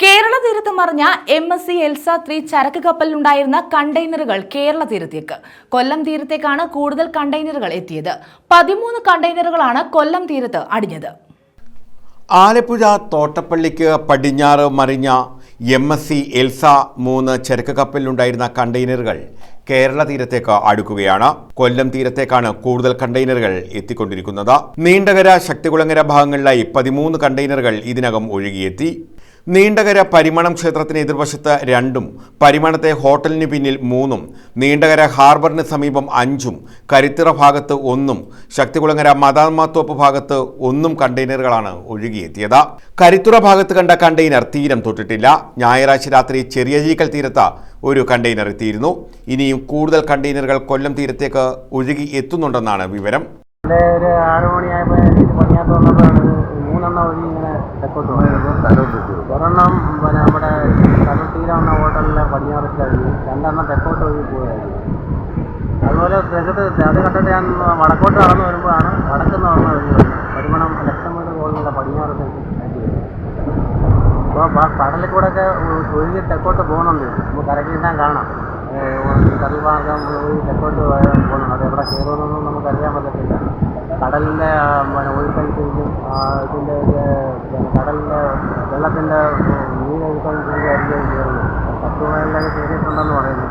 കേരള തീരത്ത് മറിഞ്ഞ MSC Elsa 3 ചരക്ക് കപ്പലിലുണ്ടായിരുന്ന കണ്ടെയ്നറുകൾ കേരള തീരത്തേക്ക്. കൊല്ലം തീരത്തേക്കാണ് കൂടുതൽ കണ്ടെയ്നറുകൾ എത്തിയത്. 13 കണ്ടെയ്നറുകളാണ് കൊല്ലം തീരത്ത് അടിഞ്ഞത്. ആലപ്പുഴ തോട്ടപ്പള്ളിക്ക് പടിഞ്ഞാറ് മറിഞ്ഞ MSC എൽസ 3 ചരക്ക് കപ്പലിലുണ്ടായിരുന്ന കണ്ടെയ്നറുകൾ കേരള തീരത്തേക്ക് അടുക്കുകയാണ്. കൊല്ലം തീരത്തേക്കാണ് കൂടുതൽ കണ്ടെയ്നറുകൾ എത്തിക്കൊണ്ടിരിക്കുന്നത്. നീണ്ടകര, ശക്തികുളങ്ങര ഭാഗങ്ങളിലായി 13 കണ്ടെയ്നറുകൾ ഇതിനകം ഒഴുകിയെത്തി. നീണ്ടകര പരിമണം ക്ഷേത്രത്തിന് എതിർവശത്ത് 2ഉം പരിമണത്തെ ഹോട്ടലിന് പിന്നിൽ 3ഉം നീണ്ടകര ഹാർബറിന് സമീപം 5ഉം കരിത്തിറ ഭാഗത്ത് 1ഉം ശക്തികുളങ്ങര മദാമത്തോപ്പ് ഭാഗത്ത് 1ഉം കണ്ടെയ്നറുകളാണ് ഒഴുകിയെത്തിയത്. കരിത്തുറ ഭാഗത്ത് കണ്ട കണ്ടെയ്നർ തീരം തൊട്ടിട്ടില്ല. ഞായറാഴ്ച രാത്രി ചെറിയജീക്കൽ തീരത്ത് ഒരു കണ്ടെയ്നർ എത്തിയിരുന്നു. ഇനിയും കൂടുതൽ കണ്ടെയ്നറുകൾ കൊല്ലം തീരത്തേക്ക് ഒഴുകി എത്തുന്നുണ്ടെന്നാണ് വിവരം. ഒരു 6 മണിയായപ്പോൾ പണിയാത്ത വന്നപ്പോഴാണ് 3 വഴി ഇങ്ങനെ തെക്കോട്ട് ഒരെണ്ണം നമ്മുടെ കടൽ തീരം എന്ന ഹോട്ടലിലെ പടിഞ്ഞാറത്തിലായിരുന്നു, 2 തെക്കോട്ട് വഴി പോയായിരുന്നു. അതുപോലെ തെക്കോട്ട് അത് കണ്ടിട്ട് ഞാൻ വടക്കോട്ട് കടന്നു വരുമ്പോഴാണ് വടക്കുന്ന വന്ന വഴി പരിമണം ലക്ഷമീട് കോളിനുള്ള പടിഞ്ഞാറത്തേക്ക് അപ്പോൾ കടലിൽ കൂടെ ഒക്കെ ഒഴുകി തെക്കോട്ട് പോകുന്നുണ്ട്. നമുക്ക് കരക്കിട്ടാൻ കാണാം. കടൽ മാർഗം തെക്കോട്ട് പോകുന്നുണ്ട്. അത് എവിടെ കയറുമെന്നൊന്നും നമുക്കറിയാൻ പറ്റത്തില്ല. കടലിൻ്റെ ഒഴുക്കനുസരിച്ചും ഇതിൻ്റെ കടലിൻ്റെ വെള്ളത്തിൻ്റെ നീരൊഴുക്കനുസരിച്ചായിരിക്കും കയറുന്നത്. 10 മൈലിലൊക്കെ കയറിയിട്ടുണ്ടെന്ന് പറയുന്നു.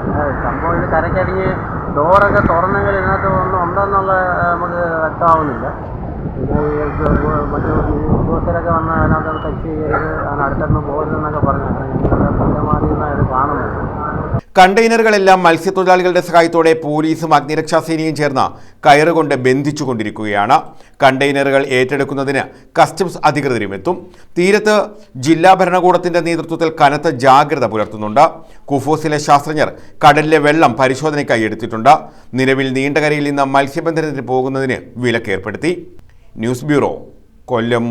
സംഭവം ഇത് കരക്കടിഞ്ഞ് ഡോറൊക്കെ തുറന്നെങ്കിൽ ഇതിനകത്ത് ഒന്നും ഉണ്ടെന്നുള്ള നമുക്ക് വ്യക്തമാവുന്നില്ല. പിന്നെ മറ്റു ഉദ്യോഗസ്ഥരൊക്കെ വന്ന് അതിനകത്ത് ടച്ച് ചെയ്യരുത്, അതിനടുത്തൊന്നും പോകരുതെന്നൊക്കെ പറഞ്ഞു. ഞങ്ങളുടെ പരമാവധിയെന്നാണ് ഇത് കാണുന്നത്. കണ്ടെയ്നറുകളെല്ലാം മത്സ്യത്തൊഴിലാളികളുടെ സഹായത്തോടെ പോലീസും അഗ്നിരക്ഷാസേനയും ചേർന്ന് കയറുകൊണ്ട് ബന്ധിച്ചുകൊണ്ടിരിക്കുകയാണ്. കണ്ടെയ്നറുകൾ ഏറ്റെടുക്കുന്നതിന് കസ്റ്റംസ് അധികൃതരും എത്തും. തീരത്ത് ജില്ലാ ഭരണകൂടത്തിന്റെ നേതൃത്വത്തിൽ കനത്ത ജാഗ്രത പുലർത്തുന്നുണ്ട്. കുഫോസിലെ ശാസ്ത്രജ്ഞർ കടലിലെ വെള്ളം പരിശോധനയ്ക്കായി എടുത്തിട്ടുണ്ട്. നിലവിൽ നീണ്ടകരയിൽ നിന്ന് മത്സ്യബന്ധനത്തിന് പോകുന്നതിന് വിലക്കേർപ്പെടുത്തി. ന്യൂസ് ബ്യൂറോ, കൊല്ലം.